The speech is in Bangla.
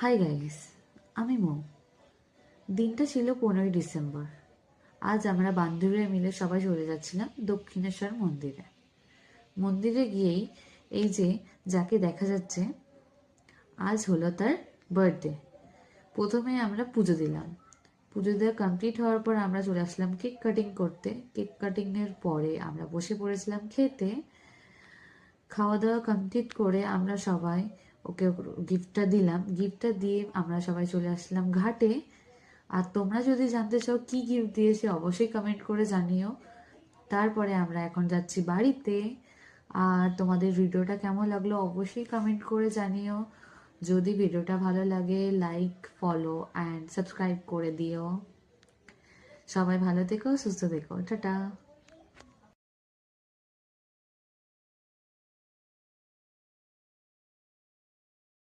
হাই গাইস, আমি মৌ। দিনটা ছিল 15ই ডিসেম্বর। আজ আমরা বান্ধবীরা মিলে সবাই চলে যাচ্ছিলাম দক্ষিণেশ্বর মন্দিরে। মন্দিরে গিয়েই এই যে যাকে দেখা যাচ্ছে, আজ হলো তার বার্থডে। প্রথমে আমরা পুজো দিলাম। পুজো দেওয়া কমপ্লিট হওয়ার পর আমরা চলে আসলাম কেক কাটিং করতে। কেক কাটিংয়ের পরে আমরা বসে পড়েছিলাম খেতে। খাওয়া দাওয়া কমপ্লিট করে আমরা সবাই ওকে গিফটটা দিলাম। গিফটটা দিয়ে আমরা সবাই চলে আসলাম ঘাটে। আর তোমরা যদি জানতে চাও কি গিফট দিয়েছে, অবশ্যই কমেন্ট করে জানিও। তারপরে আমরা এখন যাচ্ছি বাড়িতে। আর তোমাদের ভিডিওটা কেমন লাগলো অবশ্যই কমেন্ট করে জানিও। যদি ভিডিওটা ভালো লাগে, লাইক, ফলো অ্যান্ড সাবস্ক্রাইব করে দিও। সবাই ভালো থেকো, সুস্থ থেকো, টাটা।